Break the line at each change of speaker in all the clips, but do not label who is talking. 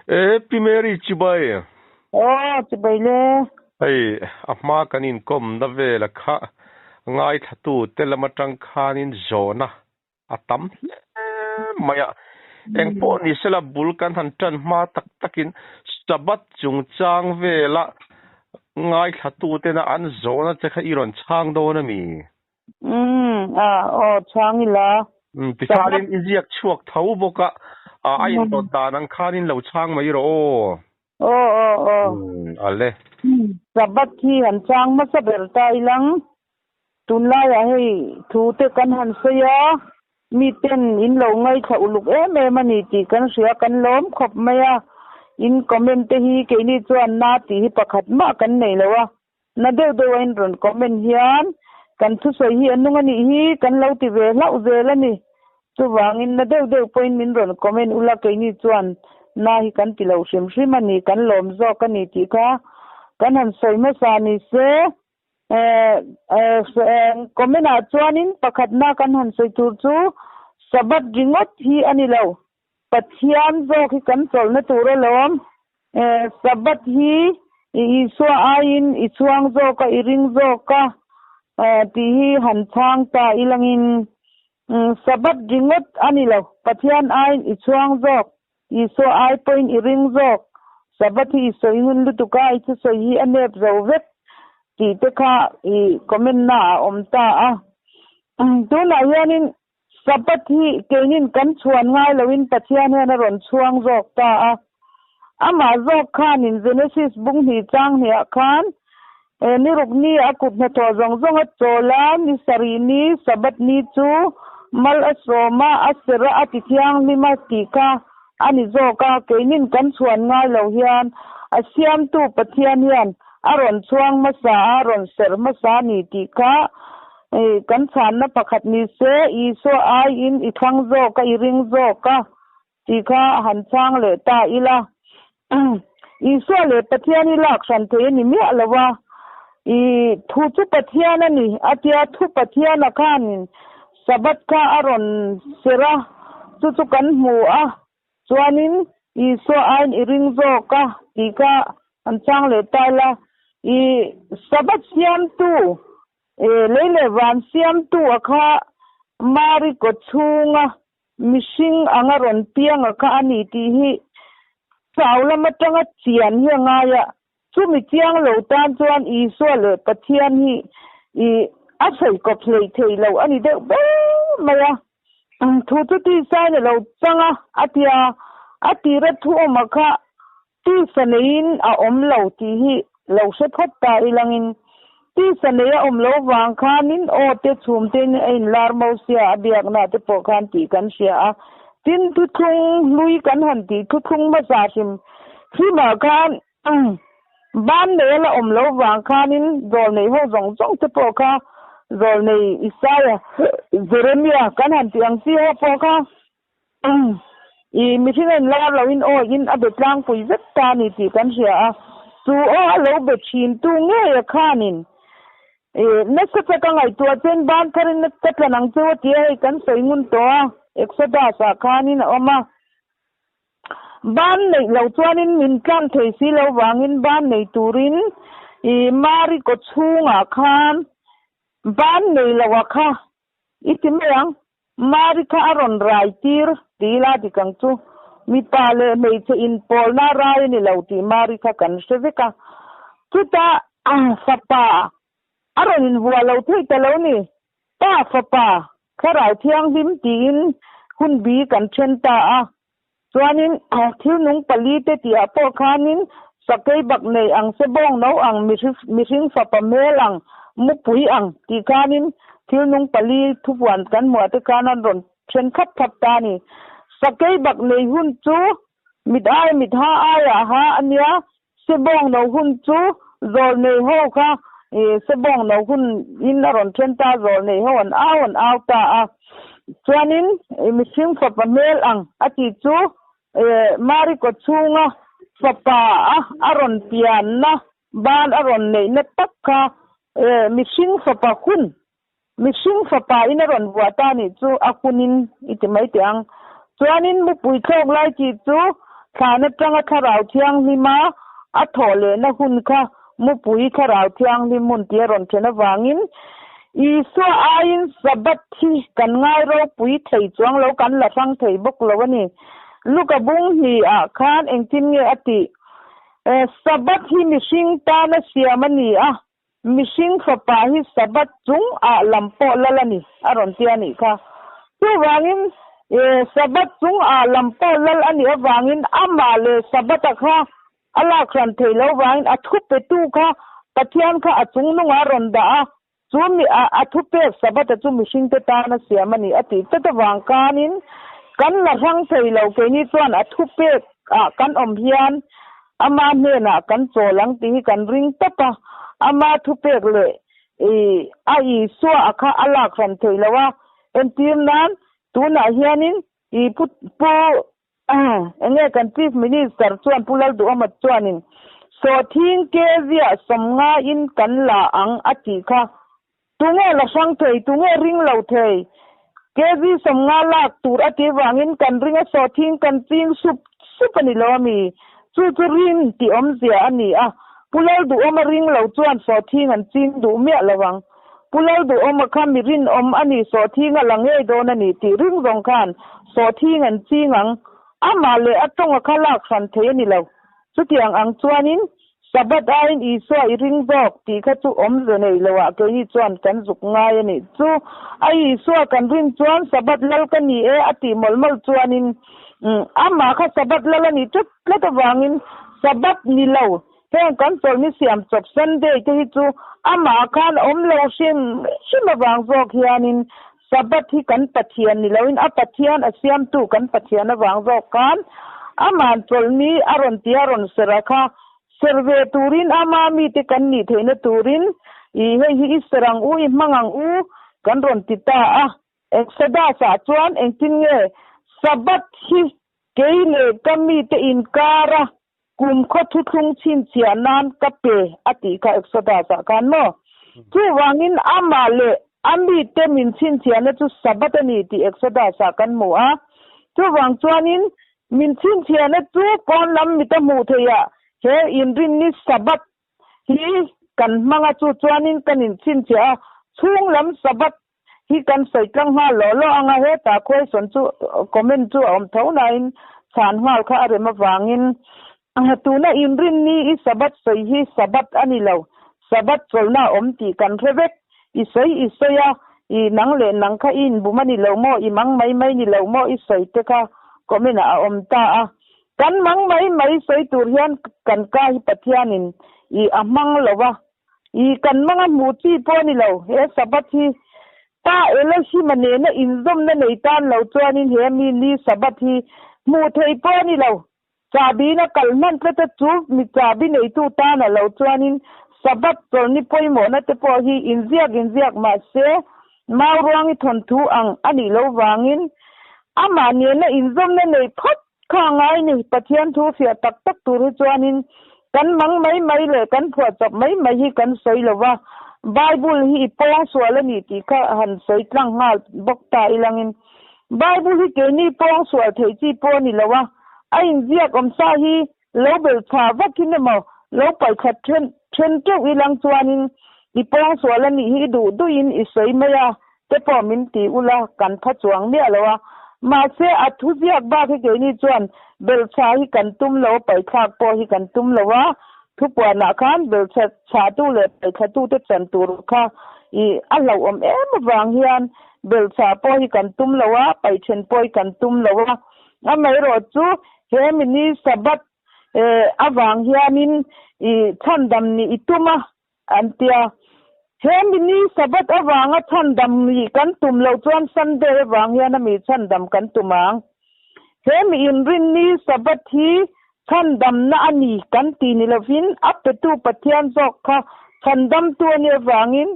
Primary chibai.
Oh, chibai le.
Ai, amma kanin kom na vela kha ngai thatu telamatang khanin zona atam maya engpo ni sela bulkan han tan ma tak takin sabat chung chang vela ngai thatu te na an zona che kha iron chang do na mi
Chang ila
pisalin iziak chuak thau boka ain to danang khanin lo chang mai ro ale
sabat hi han chang ma sabel ta ilang tunla ya hei thu te kan han saya mi ten in lo ngai kha uluk mani ti kan sia kan lom khop maya in comment te hi ke ni chuan na ti hi pakhat ma kan nei lawa na deu in ron comment hian kan thu soi hi anung ani hi kan lo ti ve lau zel ani chu wangin na deu point min ron comment ula ke ni chuan na hi kan ti lo sim ani kan lom zo kan ni ti kha kan han soi ma sa ni se comment a chuanin pakhat na kan han soi tur chu sabat ringot hi ani lo pathian zo khi kan chol na tur lom sabat hi I so ain I chuang zo ka iring zo ka ti hi han chang ta ilangin sabat ringot ani lo pathian ain I chuang zo I so ai point iring zo sabat hi so ingun lu tu ka I chu so hi anep zo vet ti te kha I comment na om ta tu na yanin sabat hi kenin kan chuan ngai lowin pathian he ron chuang zo ta ama zo khan in Genesis bung hi chang hi khan ni rukni akut na to zong zong chola ni sarini sabat ni chu mal asroma asra atithiang lima tika ani zo ka kenin kan chuan ngai lo hian asiam tu pathian hian aron chuang masa aron ser masa ni tika kan chan na pakhat ni se I so ai in I thang zo ka I ring zo ka tika han chang le ta ila I so le pathian I lak san the ni mi alawa I thu chu pathian ani atia thu pathian khan sabat ka aron sera chu kan mu chuanin I so ai I ring zo ka tika han chang le ta la I sabat siam tu lele van siam tu akha mari ko chunga mishing angaron piang akha ani ti hi saula matanga chian hi ngaya chumi chiang lo tan chuan I so le pathian hi I asai ko thlei thei lo ani de ba maya thu tu ti sai le lo changa atia atira thu makha ti sanein a om lo ti hi lo se phatta ilangin ti sanaya lo wang khanin o te chum te ni ein larmo sia abiak na te po khan ti kan sia tin tu thung lui kan han ti thu thung ma sa sim khi ma khan ban ne la lo wang khanin dol nei ho zong zong te po kha dol nei Isaiah Jeremiah kan han ti ang si ho po kha I mi thinen la lo in o in abetlang pui vet ta ni ti kan sia tu o lo be chin tu nge khanin nasa sa ka ngay tuwa ten ban ka rin nagtatlanang tuwa tiya ikan sa ingun to Exodus kanin oma ban na ilaw tuwanin minkan kay silaw wangin ban na iturin mari ko tsunga kan ban na ilaw ka itimayang mari ka aron raitir tila di kang tu mi pale may sa inpol na rai nilaw ti mari ka kan ka tuta sapa aron in bualaw tay talaw ni ta pa karay tiyang himtiin hun bi kan chenta suanin thiu nung palite ti apo khanin sakay baknay ang sebong no ang mising sa pamelang mupui ang ti khanin thiu nung pali thupuan kan mo ate kanan ron chen khap tani sakay baknay hun chu midai mitha aya ha anya sebong no hun chu zol nei ho kha sebong no hun in aron chenta zol nei ho an aw ta chuanin mising fa pamel ang ati chu mari ko chunga papa aron pian na ban aron nei na takka mising fa pa kun mising fa pa in aron buata ni chu akunin itimai tiang chuanin mu pui thok lai chi chu thana tanga kharau thiang hi ma a thole na hun kha mu pui kharau thiang hi mun tia ron thena wangin I so ain sabat thi kan ngai ro pui thei chuang lo kan la sang thei bok lo ani luka bung hi a khan engtin nge ati sabat hi mishing ta na siamani a mishing khapa hi sabat chung a lampo lalani aron tiani kha tu wangin sabat chung a lampo lal ani wangin amale sabat kha ala khan thei lo wangin athu pe tu kha pathian kha achung nu nga ron da chumi athu pe sabat chu mishing te ta na siamani ati ta wang kanin kan la rang thei lo ke ni chuan athu pe kan om hian ama ne na kan cholang ti kan ring tapa ama thu pe le ai so akha ala khan thei lawa en tim nan tu na hianin I put po enge kan chief minister chuan pulal du amat chuanin so thing ke zia somnga in kan la ang ati kha tunge la sang thei tunge ring lo thei ke zi somnga lak tur ati wangin kan ringa so thing kan ching sup ani lo mi chu rin ti om zia ani pulal du om ring lo chuan so thing an ching du me lawang pulal du om kha mi rin om ani so thing alange don ani ti ring rong khan so thing an ching ang amale atong khala khan the ani lo chu tiang ang chuanin sabat ain I so I ring dok ti kha chu om zonei lawa ke ni chuan kan zuk ngai ani chu ai so kan ring chuan sabat lal kan ni ati molmol chuanin ama kha sabat lal ani chu lata wangin sabat ni lo heng kan chol ni siam chop sunday ke hi chu ama khan om lo sim wang zok hianin sabat hi kan pathian ni loin pathian asiam tu kan pathian wang zok kan aman chol ni aron tiaron seraka serve turin ama mi te kan ni theina turin I hi serang u I mangang u kan ron tita exada sa chuan engtin nge sabat hi keile kami te inkara kum kho thu thung chin chianan kape ati ka exada sa kan mo chu wangin amale ami te min chin chiana chu sabat ani ti exada sa kan mo chu wang chuanin min chin chiana chu kon lam mi ta mu theya he in rin ni sabat hi kan manga chu chuanin kanin chin chia chung lam sabat hi kan sai tlang ha lo anga he ta khoi son chu comment chu om thona in chan hal kha are ma wangin tu na in rin ni I sabat sai hi sabat ani lo sabat cholna om ti kan revek I sai ya I nang le nang kha in bumani lo mo I mang mai ni lo mo I sai te kha comment a om ta kan mang mai sai tur hian kan ka hi pathianin I amang lowa I kan manga muti po ni lo he sabat hi ta ela si mane na inzom na nei tan lo chuanin he mi ni sabat hi mu thei po ni lo chabi na kalman ta chu mi chabi nei tu ta na lo chuanin sabat tol ni poi mo na te po hi inziak ma se mau ruang I thon thu ang ani lo wangin ama ne na inzom na nei phat kha ngai ni pathian thu sia tak tur chuanin kan mang mai le kan phua chap mai hi kan sei lowa bible hi pong swala ni ti kha han sei tlang nga bok ta ilangin bible hi ke ni pong swal thei chi po ni lowa ain zia kom sa hi lo bel tha vakin mo lo pai khat chen tu ilang chuanin I pong swala ni hi du in I sei maya te po min ti ula kan pha chuang ne lowa ma se athu ziak ba ke ni chuan bel cha hi kan tum lo pai khak po hi kan tum lo wa thu pwa na khan bel cha tu le pai kha tu te chan tur kha I alo om wang hian bel cha po hi kan tum lo wa pai chen po hi kan tum lo wa amai ro chu he mini sabat awang hianin I thandam ni ituma antia he mini sabat awanga thandam ni kan tum lo chuan sunday wang hian mi thandam kan tumang he mi in rin ni sabat hi thandam na ani kan ti ni lovin apetu pathian zok kha thandam tu ni wangin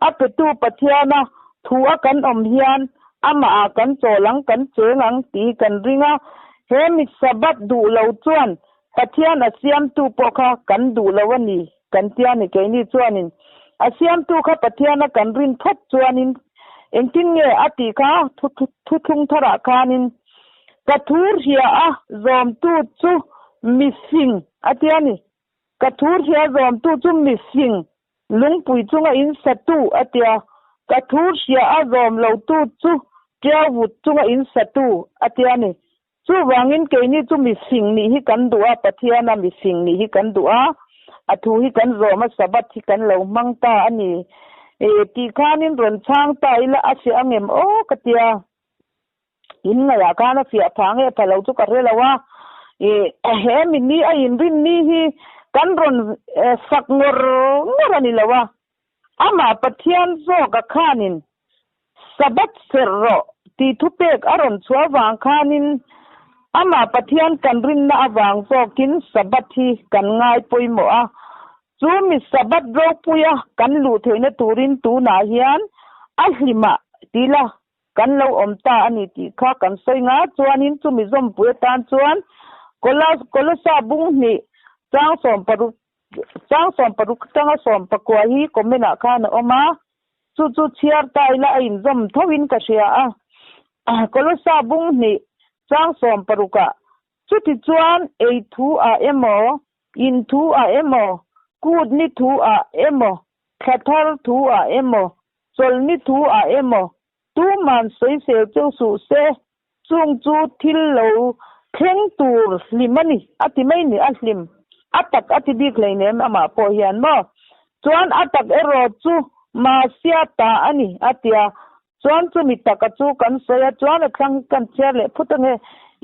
apetu pathiana thua kan om hian ama kan cholang kan chengang ti kan ringa he mi sabat du lo chuan pathian asiam tu po kha kan du lo ani kan tiani ke ni chuanin asiam tu kha pathiana kan rin thot chuanin engtin nge ati kha thu thung thara khanin kathur hia zom tu chu mi sing atiani kathur hia zom tu chu mi sing lungpui chunga in satu atia kathur hia azom lo tu chu tia wut chunga in satu atiani chu wangin ke ni chu mi sing ni hi kan duwa pathiana mi sing ni hi kan duwa athu hi kan zoma sabat hi kan lo mangta ani ti khanin ron chang ta ila ase angem o katia in nga ya kana fia thange phalo chu ka relawa he min ni a in rin ni hi kan ron sak ngor ni lawa ama pathian zo ka khanin sabat serro ti thupek aron chwa wang khanin ama pathian kan rin na awang zo kin sabat hi kan ngai poimo a chu mi sabat ro puya kan lu theina turin tu na hian a hlima tila kan lo omta ani ti kha kan soinga chuanin chu mi zom pu tan chuan kolasa bung ni chang som paru tanga som pakwa hi komena khana oma chu chiar tai la in zom thowin ka sia a kolasa bung ni chang som paruka chu ti chuan ei thu a emo in thu a emo kud ni thu a emo khathar thu a emo chol ni thu a emo tu man sei se chu su se chung chu thil lo kheng tur limani ati mai ni aslim atak ati dik leinem ama po hian mo chuan atak ero chu ma sia ta ani atia chuan chu mi taka chu kan soya chuan athang kan cher le phutange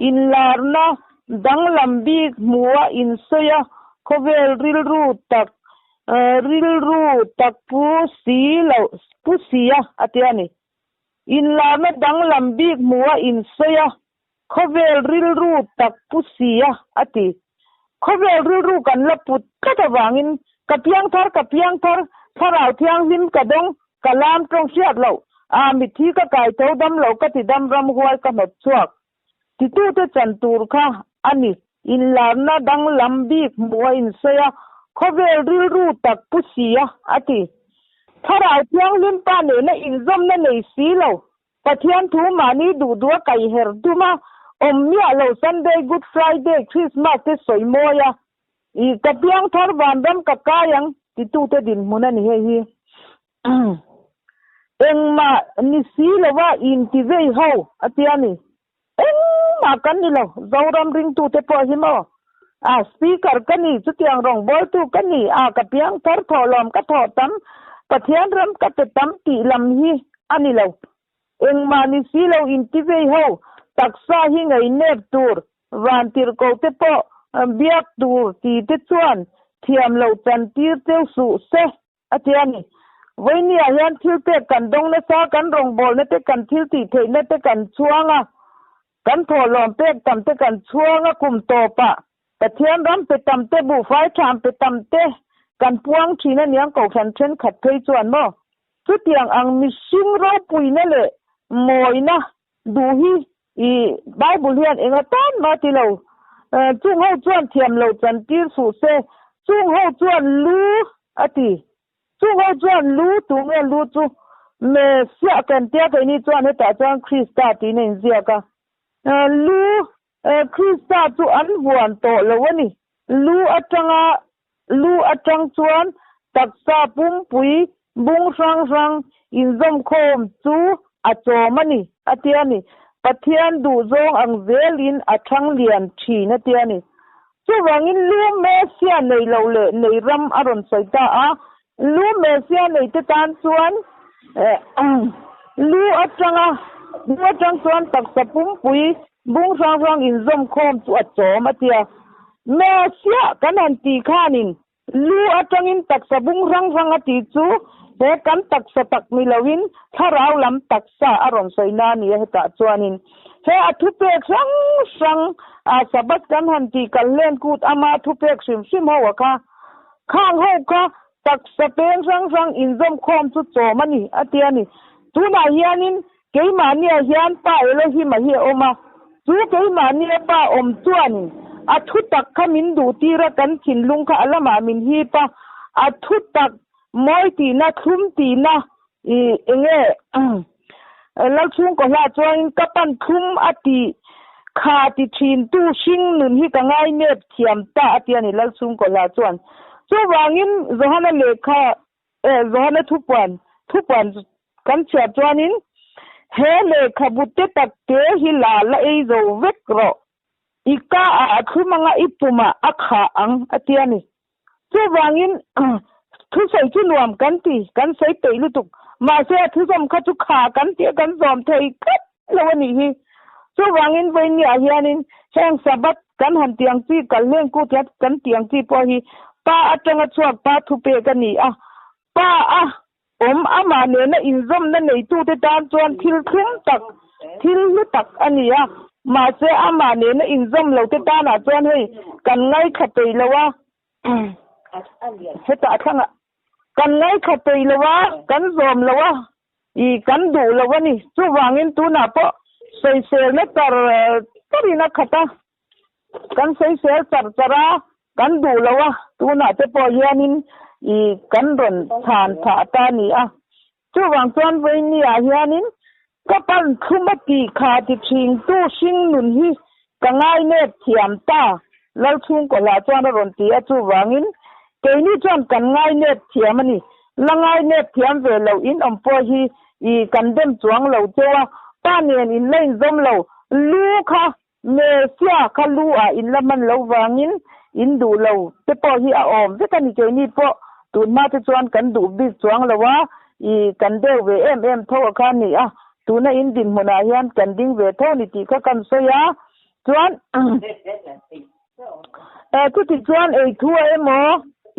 in larna danglambi muwa in soya khovel ril ru tak pu si lo pu sia atiani in larna danglambi muwa in soya khovel ril ru tak pu sia ati khovel ril ru kan la put ka wangin kapiang thar tharau thiang him kadong kalam tong siat lo a mi thi ka kai tho dam lo ka ti dam ram huai ka mat chuak ti tu te chan tur kha ani in larna dang lambi muwa in soya khovel ril ru tak pu sia ati tharau thiang lim pa ne na in zom na nei si lo pathian thu mani du duwa kai her duma omya lo Sunday Good Friday Christmas te soimoya I kapiang thar bandam kakayang ti tu te din muna ni hi engma ni si lawa in ti vei ho atiani engma kan ni lo zoram ring tu te po himo a speaker kani chu tiang rong bol tu kani a kapiang thar tholom ka tho tam pathian ram ka te tam ti lam hi ani lo engma ni si lo in ti vei ho taksa hi ngai nep tur van tir ko te po biak tur ti te chuan thiam lo chan tir te su se atiani voini a hian thil te kan dong na sa kan rong bol na te kan thil ti thei na te kan chuanga kan tholom pe tam te kan chuanga kum to pa pathian ram pe tam te bu fai tham pe tam te kan puang thina niang ko khan chen khat thei chuan mo chu tiang ang mi sing ro pui na le moina du hi I Bible hian enga tan ma ti lo chung ho chuan thiam lo chan tir su se chung ho chuan lu ati chung ho chuan lu tu me lu chu me sia kan tia ke ni chuan ta chuan Krista ti nen zia ka lu Krista chu an huan to lo wani lu atang chuan taksa pum pui bung rang in zom khom chu a chomani atiani pathian du zong ang velin athang lian thi na tiani chu wangin lu mesia nei lo le nei ram aron soita a lu mesia nei te tan chuan lu atang chuan tak sapum pui bung rang in zom khom chu a chom atia mesia kanan ti khanin lu atangin tak sabung rang ati chu he kan taksa tak milawin tharau lam taksa aron soina ni heta chuanin he athupe sang a sabat kan hanti kallen kut ama thupek sim ho ka khang ho ka taksa pen sang in zom khom chu chomani atiani tuna hianin keimani hian pa elohim hi oma chu keimani pa om chuanin athu tak khamin du tira kan thinlung kha alama min hi pa athu tak moi ti na thum ti na enge la chung ko la chuan kapan thum ati คาติทินตู้ชิงนุนฮิกะง่ายเน็บเทียมตาเตียนี่ลัลซุงก็ลาจวนจู่วางินโซฮานะเลขาโซฮานะทุกวันกันเชียจวนินเฮเลขาบุตเตตักเตฮิลาละเอโซเวกโรอีกาอาคือมังอิปุมาอักขาอังอเตียนี่จู่วางินทุใส่ที่รวมกันตีกันใส่เตยลุตุกมาเสียทุสมคัตุขากันเตียกันซอมเทยกัดแล้ววันนี้ จู่วางินเวนี่อาเฮียนินแห่งสะบัดกันหันเตียงจีกันเลี้ยงกูจัดกันเตียงจีพอฮีป้าอาจังชวบป้าทุเปกันนี่ป้าอามาเนนะอินซอมนั่นในตู้เตตานจวนทิลคุ้มตักทิลลุตักอันนี้มาเสียอามาเนนะอินซอมเราเตตานจวนให้กันไงขัดไปแล้ววะเฮตาทั้งกันไงขัดไปแล้ววะกันซอมแล้ววะอีกันดูแล้ววะนี่จู่วางินตูน่ะปะใส่เสื้อเนตตรีนักขัดกันใส่เสื้อจระกันดูแล้ววะตูน่ะจะปล่อยยันินอีกันรอนทานถาตานี่จู่วางจวนเวนี่อาเฮียนินก็ปั้นคุมตีขาติชิงตู้ชิงนุนฮีกังไงเน็บเทียมตาแล้วชุงก็ลาจวนรอนตีจู่วางินเกนี่จวนกันไงเน็บเทียมนี่ละไงเน็บเทียมเวลาอินอมปอฮีอีกันเดิมจวงเราเจ้าป้าเนียนอินเล่นจมเราลูค่ะเมเสียค่ะลูอินละมันเราวางินอินดูเราจะปอฮีออมจะกันเกนี่ปอตูนมาจะจวนกันดูบิจวงเราว่าอีกันเดเวเท่ากันนี่ตูน่ะอินดินหัวหน้ายันกันดิ้งเวเท่านี่ตีก็กันเสียจวนทุกที่จวนทัวหมอ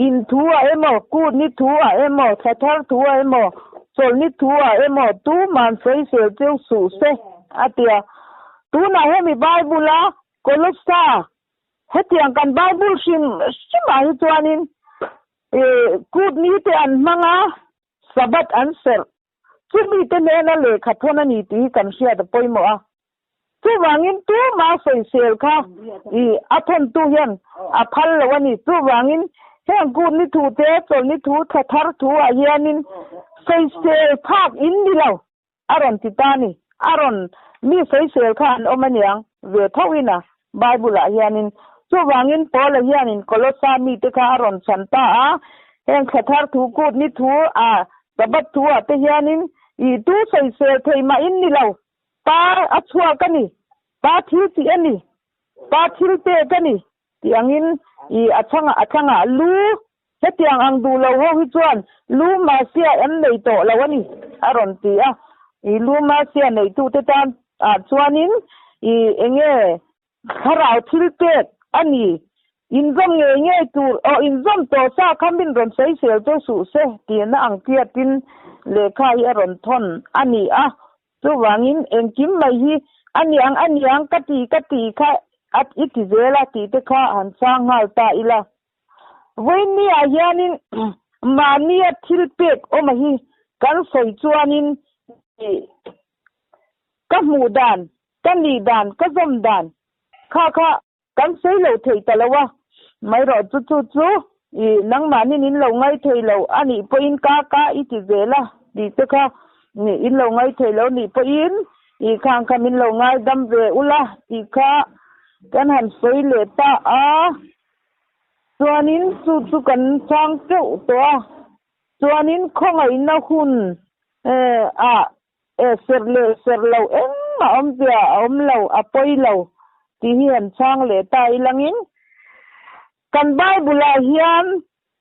อินทัวหมอกูดนี่ทัวหมอทัทัวหมอโซลนี่ทัวหมอตูมันใส่เสียเจ้าสู่เสเตียตูน่ะให้มีไบเบิลละโคลัสซาให้เตียงกันไบเบิลชิมมาให้จวนินกูดนี่เตียนมังสะบัดอันเสร์จู่มีเตเนน่ะเลยขัดพวกนั้นนี่ตีกันเสียแต่ปอยหมอจู่วางินตู้มาใส่เสียค่ะอัพนตู้ยันพัลละวันนี้จู่วางินแห่งกูดนี่ถูเตะโซลนี่ถูทัดถูอาเฮียนินใส่เสียภาคอินดีแล้วอารอนติตานี่อารอนมีใส่เสียค่ะอันอมันยังเวทวินะไบเบิลอาเฮียนินจู่วางินพอละเฮียนินโคลอสซามีเตค่ะอารอนสันตาแห่งทัดถูกูดนี่ถูสะบัดถูเตเฮียนินอีตู้ใส่เสียเทมาอินนี่แล้วป้าอัชัวกันนี่ป้าทิลตีอันนี่ป้าทิลเตกันนี่ที่อังอินอีอัชงะลูเฮตียงอังดูเราว่าฮิจวนลูมาเสียอันในโตแล้ววันนี้อารอนตีอีลูมาเสียในตู้เตตานจวนินอีเองขราวทิลเตอันนี้อินซอมเงี้ยตูอินซอมโตซาคัมบินรอนใส่เสียเจ้าสู่เสตีน่ะอังเกียตินเลขาอีอารอนทอนอันนี้จู่วางินเองกิมไม่ฮีอันยังกะตีค่ะอัดอิติเซลาตีเตค่ะหันสร้างหาตาอีละเวนี่อาญานินมาเนียทิลเป็กโอมาฮีกันใส่จวนินกับหมูดานกันลีดานกับซอมดานค่ะกันใส่เหลาเทยตะละวะไม่รอจู่อีนังมานินเหลาไงเทยเหลาอันนี้ปอินกาอิติเซลาดีเตค่ะนี่อินเหลาไงเทยเหลานี่ปอินอีข้างคำอินเหลาไงดำเวอุละอีค่ะกันหันสวยเลตาจวนินจู่กันช่างเจ้าตัวจวนินคงไอ้นาหุ่นเสร์เรามาเดียเราปอยเราที่เห็นช่างเลตาอีหลังอินกันไบเบิลเฮียน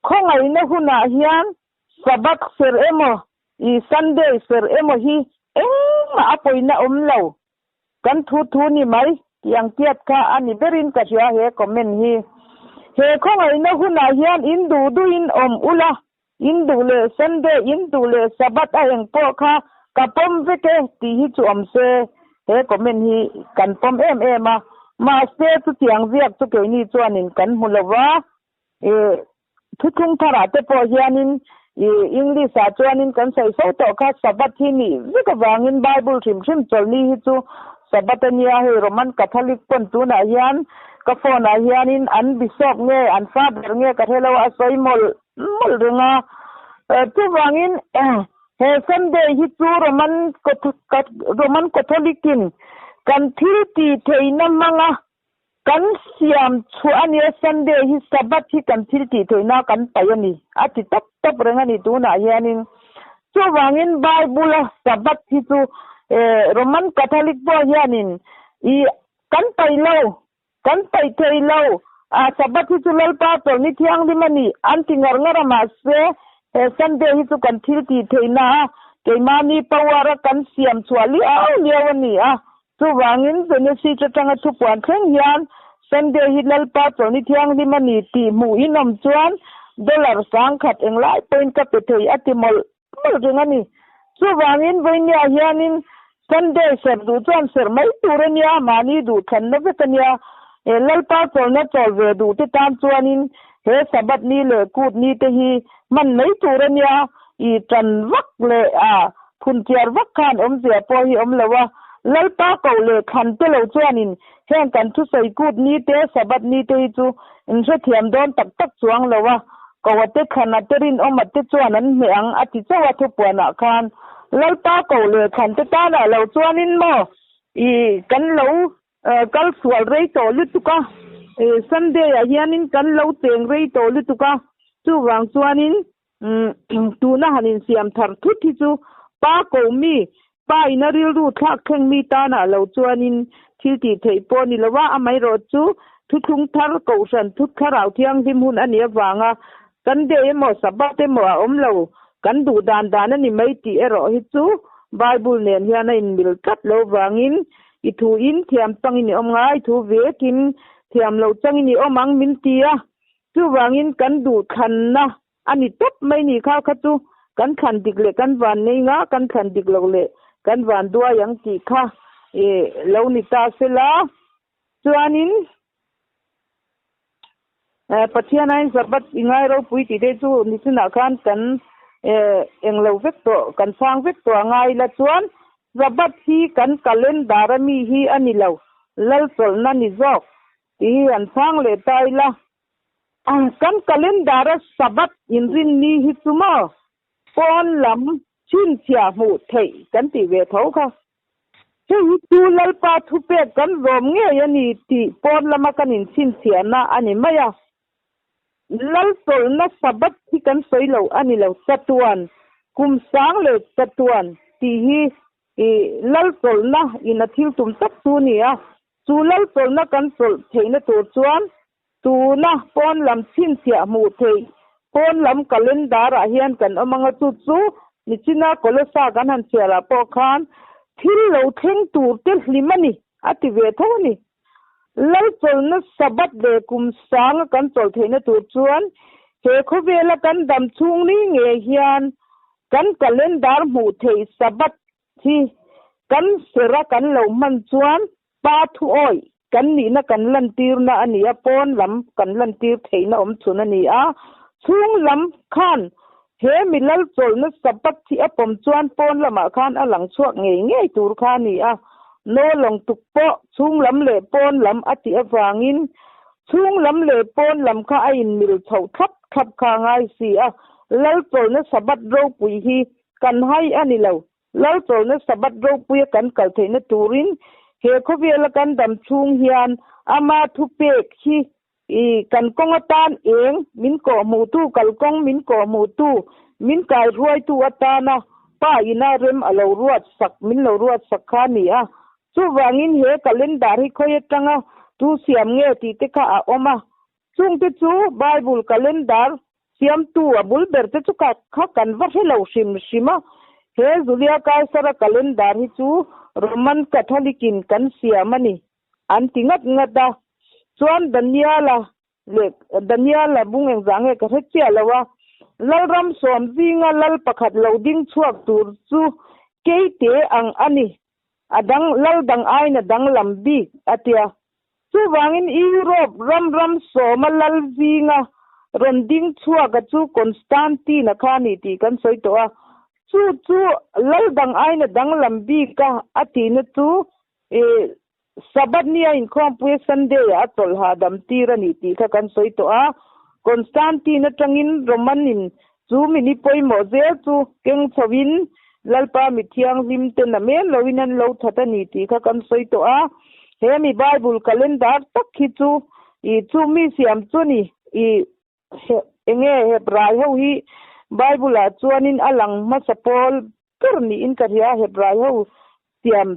คงไอ้นาหุ่นเฮียนสะบักเสร์โมอีซันเดย์เสร์โมฮีมาปอยน่ะเรากันทูนี่ไหมยังเทียบค่ะอันนี้เบรินกัจยาเฮคอมเมนฮีเฮคงไอ้นะคุณอาเฮียนอินดูอินอุละอินดูเลซันเดย์อินดูเลสะบัดเองพอค่ะกับปมเวเกตีฮิจุอมเซเฮคอมเมนฮีกันปมมาเซตุเตียงเวียกตุเกนี่จวนนินกันมุลวะทุกคงทาราเตปอเฮียนินอิงลิสาจวนนินกันใส่โซโตค่ะสะบัดที่นี่วิกวางินไบเบิลชิมจอนี่ฮิจุSabatania he Roman Catholic pon tu na yan ka fo na yanin an bishop nge an father nge ka thelo asoi mol ringa tu wangin he Sunday hi tu Roman Catholic in kan thil ti theina manga kan siam chuania Sunday hi sabat hi kan thil ti theina kan payani ati tap rengani tuna hianin chuwangin Bible sabat hi chu Roman Catholic bo hianin I kan pai thei lo sabat hi chu lalpa to ni thiang limani anti ngar ma se Sunday hi chu kan thil ti theina keimani pawara kan siam chuali liawani chuwangin Genesis atanga chu puan thleng hian Sunday hi lalpa to ni thiang limani ti mu inom chuan dollar sang khat englai point ka pe thei atimol ringani chuwangin voinia hianin Sunday ser du chuan ser mai turania mani du than na vetania lalpa to na chol ve du te tam chuanin he sabat ni le kut ni te hi man mai turania I tran vak le phun chiar vak khan zia po hi lawa lalpa ko le khan te lo chuanin heng kan thu sei kut ni te sabat ni te chu in se thiam don tak chuang lawa kawate khana terin te chuanan meang ati chawa thu puana khan lalpa ko le khan te ta la lo chuanin mo I kan lo kal sual rei to lutuka Sunday hianin kan lo teng rei to lutuka chuwang chuanin tuna hanin siam thar thu thi chu pa ko mi pa ina ril ru thak kheng mi ta na lo chuanin thil ti thei po ni lawa amai ro chu thu thung thar ko san thu kharau thiang him hun ania wanga kan de mo sabate mo lo kan du dan ani mai ti ero hi chu Bible nen hian in mil kat lo wangin I thu in thiam tangini ngai thu vekin thiam lo changini mang min tia chu wangin kan du khan na ani top mai ni kha chu kan khan dik le kan van nei nga kan khan dik lo le kan van dua yang ti kha lo ni ta sela chuanin pathianai sabat ingai ro pui ti de chu ni chuna khan kan englo vek to kan sang vek to ngai la chuan sabat hi kan calendar mi hi ani lo lal sol na ni jok ti an sang le tai la kan calendar sabat in rin ni hi chuma pon lam chin chia mu thei kan ti ve tho kha hei tu lalpa thu pe kan rom nge yani ti pon lama kan in chin chia na ani maya lal sol na sabat hi kan soilo ani lo tatuan kum sang le tatuan ti hi lal sol na ina thil tum tak tu ni chu lal sol na kan sol theina tur chuan tu na pon lam chin chia mu thei pon lam calendar hian kan amanga chu ni china kolosa kan han chela po khan thil lo theng tur te hlimani ati ve thoni lal sol na sabat de kum sang kan sol theina tur chuan he khovela kan dam chung ni nge hian kan calendar mu thei sabat hi kan sera kan lo man chuan pa thu oi kan ni na kan lan tir na ani pon lam kan lan tir theina chuna ni chung lam khan he milal chol na sabat thi apom chuan pon lama khan alang chuak nge tur kha ni no long tuk po chung lam le pon lam ati awangin chung lam le pon lam kha ain mil thau thap kha ngai si lal chol na sabat ro pui hi kan hai ani lo lal chol na sabat ro pui kan kal theina turin he khovela kan dam chung hian ama thu pek hi kan kongatan eng min ko mu tu kal kong min ko mu tu min kai ruai tu atana pa ina rem alo ruat sak min lo ruat sak kha ni chu wangin he calendar hi khoye tanga tu siam nge ti te kha oma chung te chu Bible calendar siam tu abul ber te chu ka kha kan va he lo shima he zulia kai sara calendar hi chu Roman Catholic in kan siamani an tingat ngada chuan Daniela bung engzang he ka thechia lawa lalram som zinga lal pakhat loading chuak tur chu keite ang ani adang lal dang aina dang lambi atia chu wangin Europe ram soma lal zinga ronding chuak chu Constantine khani ti kan soito chu lal dang aina dang lambi ka atina chu sabat niya in kompwe Sunday atol hadam tirani ti kha kan soito Constantine tangin Roman in chu mini poi moze chu keng chawin lalpa mi thiang lim ten na men loinan lo thata ni ti kha kan soi to a he mi bible calendar tak khi chu I chu mi siam chu ni I enge hebrai ho hi bible a chuanin alang ma sapol tur ni in ka ria hebrai ho siam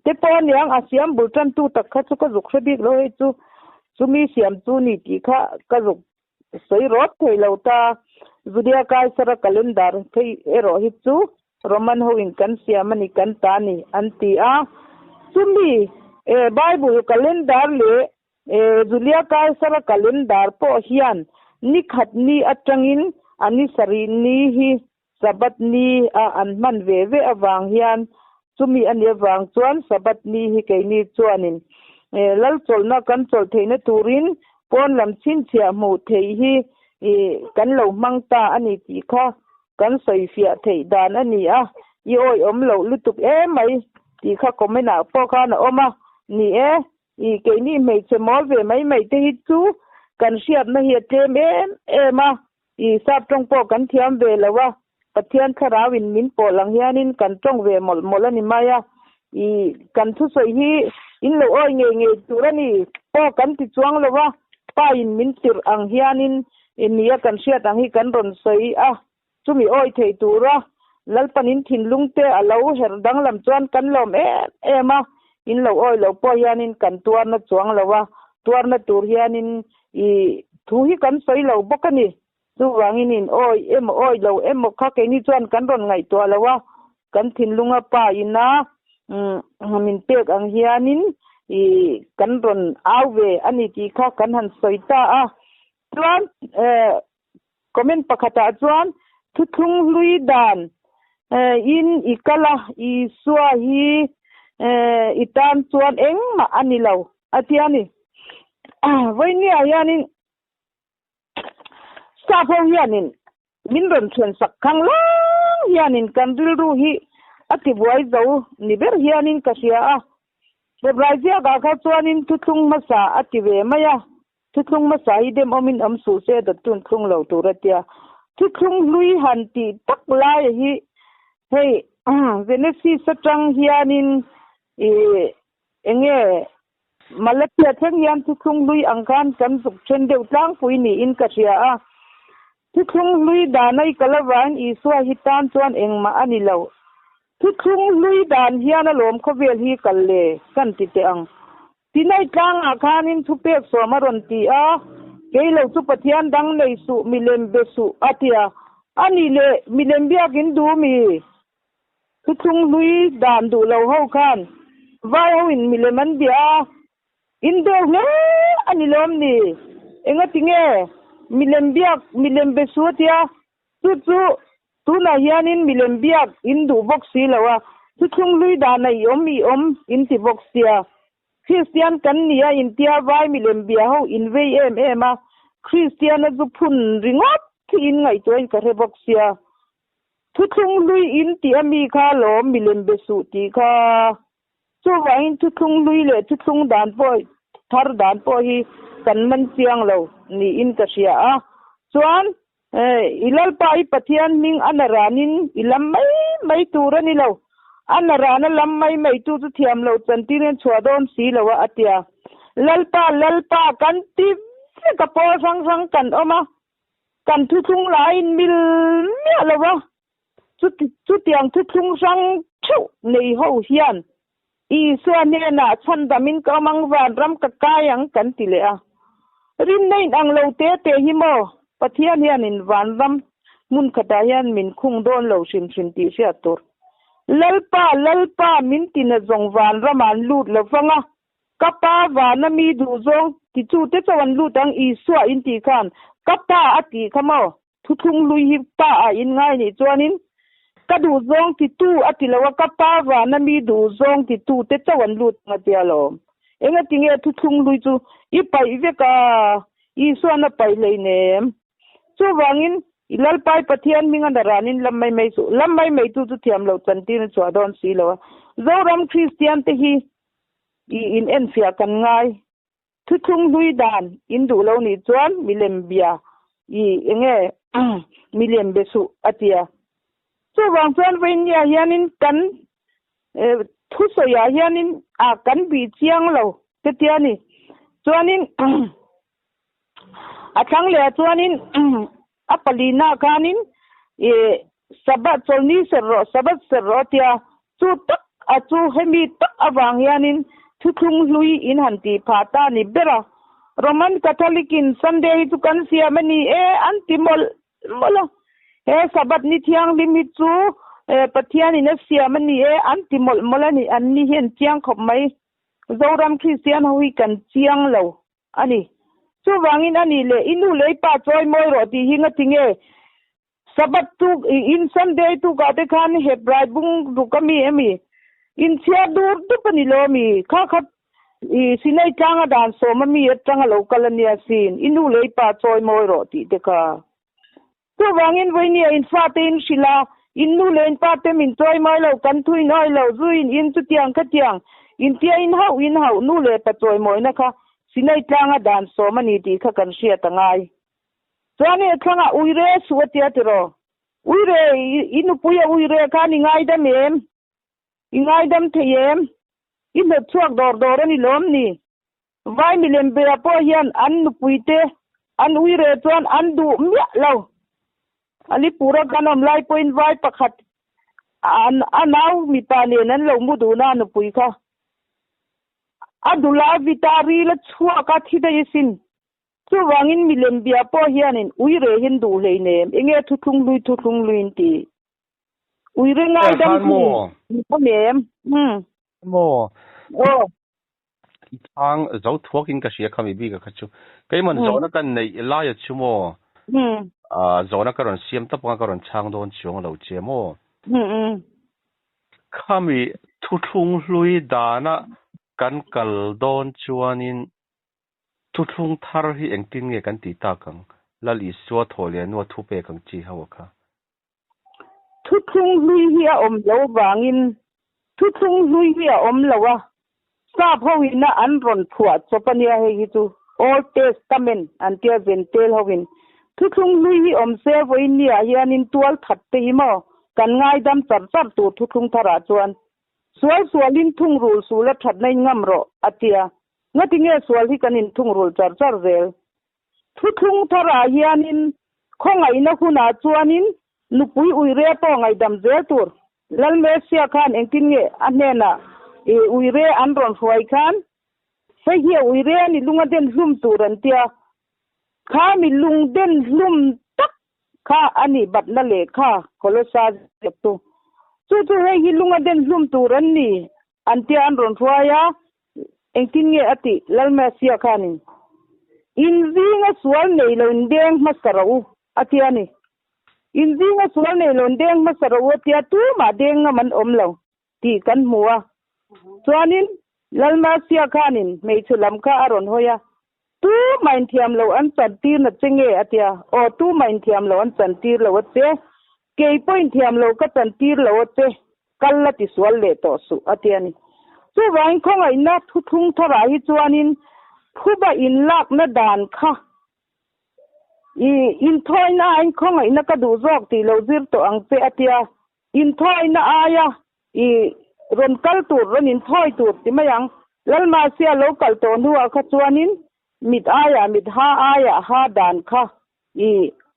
te pon yang a siam bultan tu tak kha chu ka zuk khrebik lo he chu mi siam chu ni ti kha ka zuk soi rot thei lo ta zudia kai sara calendar thei ero hi chu roman ho in kan siam ani kan ta ni anti a chumi bible calendar le zulia kai sara calendar po hian ni khat ni atangin ani sari ni hi sabat ni a an man ve awang hian chumi ani awang chuan sabat ni hi ke ni chuanin lal cholna kan chol theina turin pon lam chin chia mu thei hi kan lo mangta ani ti kha kan soi fia thei dan ani a I oi om lo lutuk mai ti kha komena po kha na oma ni I ke ni mei che mol ve mai te hi chu kan siat na hi tem ma I sap tong po kan thiam ve lawa pathian kharawin min po lang hianin kan tong ve mol ani maya I kan thu soi hi in lo oi nge turani po kan ti chuang lawa pa in min tir ang hianin nia kan siat ang hi kan ron soi chumi oi thei tura lalpanin thinlung te alo herdang lam chuan kan lom ma in lo oi lo po hianin kan tuar na chuang lawa tuar na tur hianin I thu hi kan soi lo bokani chu wangin in oi lo kha ke ni chuan kan ron ngai to lawa kan thinlunga pa ina min pek ang hianin kan ron awe ani ti kha kan han soita chuan comment pakhata chuan thuthung lui dan in ikala I suwa hi itan chuan engma ani lo atiani voini ayanin sapo hianin min ron thlen sak khang lang hianin kan ril ru hi ati buai zo ni ber hianin ka sia Brazil ga kha chuanin thuthung masa ati ve maya thuthung masa I dem omin am su se da tun thung lo turatia thuthung lui han ti tak lai hi hey Genesis satang hianin enge Malapia thang yan thuthung lui angkan kan zuk chen deu tlang pui ni in ka sia thuthung lui danai kalawan iswa hitan chuan engma ani lo thuthung lui dan hian alom khovel hi kalle kan ti te ang tinai tlang akhanin thupek so maron ti keilo chu pathian dang nei su milem besu atia ani le milem biakin du mi thuthung lui dan du lo ho khan vai ho in mileman bia indo ne ani lom ni enga tinge milem besu tia chu tu na hianin milem biak indu boxi lawa thuthung lui dan nei om in ti box tia Christian kan nia intia vai milem bia ho in ve em Christian zu phun ringot in ngai toin ka re boxia thuthung lui in ti ami kha lo milem besu ti kha chu wain thuthung lui le thuthung dan poi thar dan po hi kan man chiang lo ni in ka sia chuan ilal pai pathian ming anaranin ilam mai turani lo anarana lam mai tu thiam lo chantin chhuadon si lawa atia lalpa kan ti ka po sang kan oma kan thuthung lain mil me lawa chu tiang thuthung sang chu nei ho hian I so ne na chan damin ka mang van ram ka kayang kan tile rin nei ang lo te hi mo pathian hian in van ram mun khata hian min khung don lo sim ti sia tur lalpa min tina zong van raman lut lo fanga kapa vana mi du zong ti chu te chawan lutang I suwa in ti khan kapa ati khamo thuthung lui hi pa in ngai ni chuanin ka du zong ti tu ati lawa kapa vana mi du zong ti tu te chawan lut ngatia lo enga tinge thuthung lui chu I pai ve ka I suwa na pai le ne chu wangin ilal pai pathian minga daranin lammai mai tu thiam lo chantin chwadon si lo zoram Christian te hi in enfia kan ngai thuthung lui dan indu lo ni chuan milem bia enge milem besu atia chu wang chuan vein ya hianin kan thu so ya hianin kan bi chiang lo te tiani chuanin athang le chuanin apalina kanin sabat solni serro sabat serro tia chu tak chu hemi tak awang hianin thuthung hlui in hanti phata ni bera Roman Catholic in Sunday tu kan siamani antimol molo sabat ni thiang limit chu pathian in siamani antimol molani anni hen chiang khop mai zoram Christian hui kan chiang lo ani chu wangin ani le inu le pa choi moi ro ti hinga tinge sabat tu in Sunday tu ga de khan hebrai bung du kami emi in sia dur tu pani lo mi kha khat sinai tanga dan so mami tanga local ania sin inu le pa choi moi ro ti de ka tu wangin voinia in fatin sila inu le pa te min choi moi lo kan thui noi lo zuin in tu tiang ka tiang in tia in hau nu le pa choi moi na kha sinai tanga dan so mani ti kha kan sia tangai chuani thanga uire suatia tiro uire inu puya uire kha ni ngai da mem ingai dam theyem in the chuak dor ani lom ni vai mi lem be po hian an nu puite an uire chuan an du mya lo ali pura kanom lai point vai pakhat an anau mi pa ne nan lo mu du na nu pui kha adula vitari la chua ka thida isin chu wangin mi lem bia po hian in uire hin du leinem enge thuthung lui ti uire ngai dam mo mem
mo thang zo thuakin ka sia khami bi ka khachu kaiman zo na kan nei la ya chumo zo na karon siam ta pa karon chang don chiong lo che mo khami thuthung hlui dana kan kal don chuanin thuthung thar hi engtin nge kan ti ta kang lali suwa tholian wa thu pe kang chi hawa kha
thuthung hlui hi om lo wangin thuthung hlui hi om lawa sa phawina an ron phua chopania he hi chu Old Testament antia ventel howin thuthung hlui hi om se voinia hianin tual thatte hi mo kan ngai dam char tu thuthung thara chuan sualin thung rul sula that nei ngam ro atia ngatinge sual hi kanin thung rul char zel thuthung thara hianin khongai na huna chuanin nupui uire po ngai dam zel tur lalmesia khan engtin nge anena uire anron huai khan sai hi uire ni lunga den hlum turan tia kha mi lung den hlum tak kha ani batna le kha kolosa tu chu he hi lunga den hlum turan ni antia anron huaya engtin nge ati lalmesia khanin in zinga sual nei lo ndeng masarau atiani in zinga sual nei lo ndeng masarau atia tu ma deng man omlo ti kan muwa chuanin lalmesia khanin mei chulam kha aron hoya tu main thiam lo an chantir na chenge atia o tu main thiam lo an chantir lo che ke point thiam lo ka chantir lo che kalla ti sual le to su atiani chu wain khong ai na thuthung thara hi chuanin phuba in lak na dan kha in thoi na in khong ai na ka du jok ti lo zir to ang pe atia in thoi na aya ron kal tur ron in thoi tur ti mayang lalma sia local to nuwa kha chuanin mit ha aya ha dan kha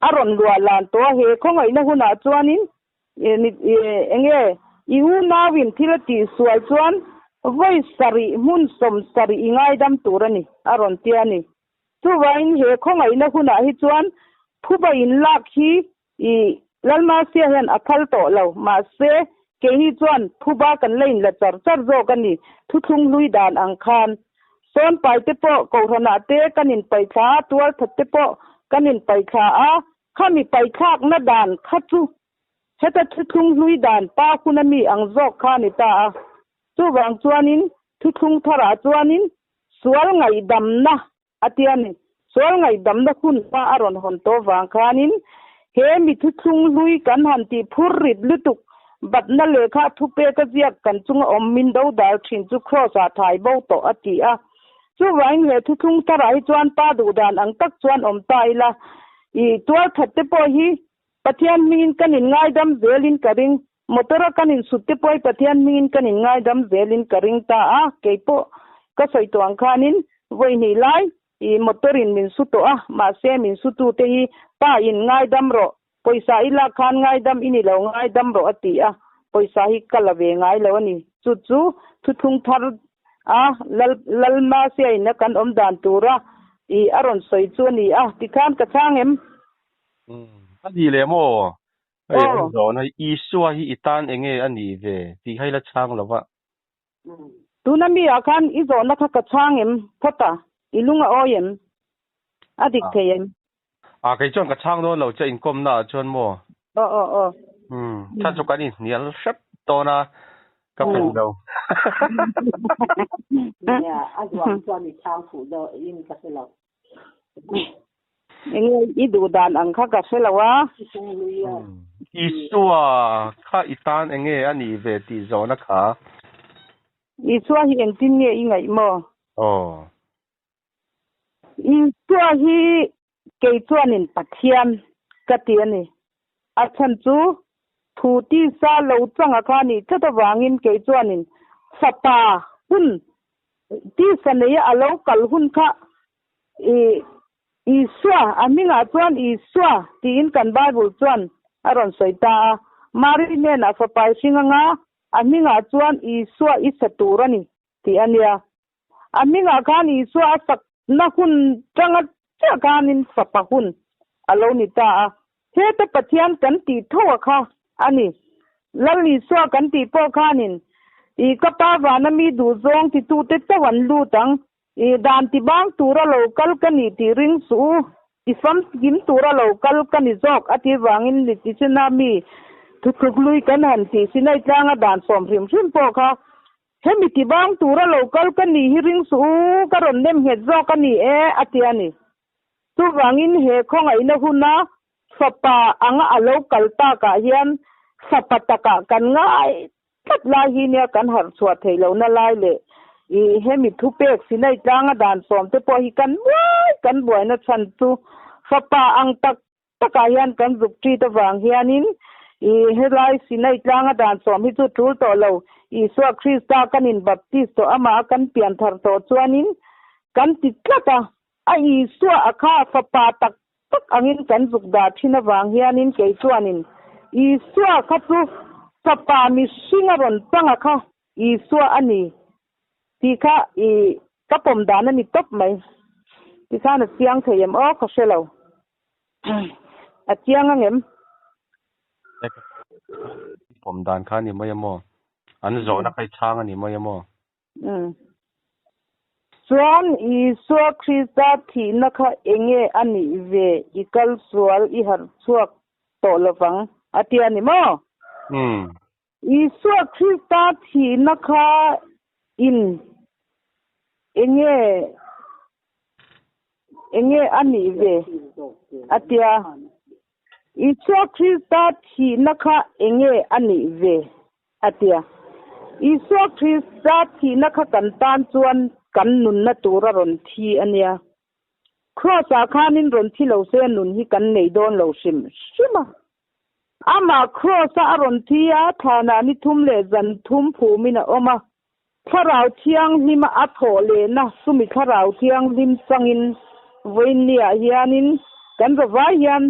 aron lua lan to he khong ai na huna chuanin enge u na win thilati sual chuan voi sari mun som sari ingai dam turani aron tiani tu wain he khong ai na huna hi chuan phuba in lak hi lalma sia hen akhal to lo ma se ke hi chuan phuba kan lein la char zo kani thuthung lui dan ang khan son pai te po ko hana te kanin pai tha tual thatte po kanin pai kha a khami pai khak na dan khachu heta thuthung lui dan pa kunami ang zo khani ta chu wang chuanin thuthung thara chuanin sual ngai dam na atiani sual ngai dam na khun pa aron hon to wang khanin he mi thuthung lui kan hanti phurrit lutuk batna lekha thupe ka jiak kan chung om min do dal thin chu cross a thai bo to ati a chu wain he thuthung thara hi chuan pa du dan ang tak chuan om tai la tual thatte po hi pathian mingin kanin ngai dam zelin karing motora kanin sutte poi pathian mingin kanin ngai dam zelin karing ta a keipo ka soi to ang khanin voi ni lai I motorin min suto ma se min sutu te hi pa in ngai dam ro poisa ila khan ngai dam ini lo ngai dam ro ati poisa hi kalave ngai lo ni chu thu thung thar lal ma se na kan om dan tura I aron soi chu ni ti khan ka chang em
Adi le mo zo na isua hi itan enge ani ve ti haila chang lawa
tu na mi akhan I zo na ka chang em phota ilunga oyem adik theyem
kai chon ka chang do lo cha in kom na chon mo cha chu kan ni al shap to na ka pen do
ya azwan chuan ni chang fu do in ka se lo
enge I du dan ang kha ka se lawa
isua kha itan enge ani ve ti zo na kha
isua hi eng tin nge I ngai mo isua hi ke chuanin pathian ka ti ani achan chu thu ti sa lo changa kha ni thata wangin ke chuanin sapa hun ti sanaya alo kal hun kha isua aminga chuan isua ti in kan bible chuan aron soita mari ne na fa pai singanga aminga chuan isua isaturani ti ania aminga khan isua sak na hun changa chakanin sapahun alo ni ta heta pathian kan ti thowa kha ani lali isua kan ti po khanin I kapa wana mi du zong ti tu te tawan lu tang I dan ti bang tura local kani ti ring su I fam gim tura local kani zok ati wangin li ti sinami thuklui kan han ti sinai tlanga dan som rim po kha hemi ti bang tura local kani hiring su karon nem he zok kani ati ani tu wangin he khong ai na huna sapa anga alo kalta ka hian sapataka kan ngai tat lai hi ne kan har chua theilo na lai le I hemi thu pek sinai tlanga dan som te po hi kan buai na chan tu sapa ang taka hian kan zup tri ta wang hianin he lai sinai tlanga dan som hi chu thul to lo Isua Krista kanin baptist to ama kan pian thar to chuanin kan titlata Isua akha sapa tak angin kan zukda thina wang hianin ke chuanin Isua khatru sapa mi singaron panga kha Isua ani ti kha kapom dana ni top mai ti kha na siang theyem ka selo a chiang angem
pom dan kha ni mai mo an zo na kai chang ani mai mo
chuan Isua Krista thi na kha enge ani ve ikal sual I har chuak to lawang ati ani mo Isua Krista thi na kha in enge ani ve atia Isua Krista thi na kha enge ani ve atia Isua Krista thi na kha kan tan chuan kan nun na tura ron thi ania cross khanin ron thi lo se nun hi kan nei don lo shima ama cross ron thi thana ni thum le zan thum phu mina oma tharau thiang hima athole na sumi tharau thiang lim changin voinia hianin kan rawai hian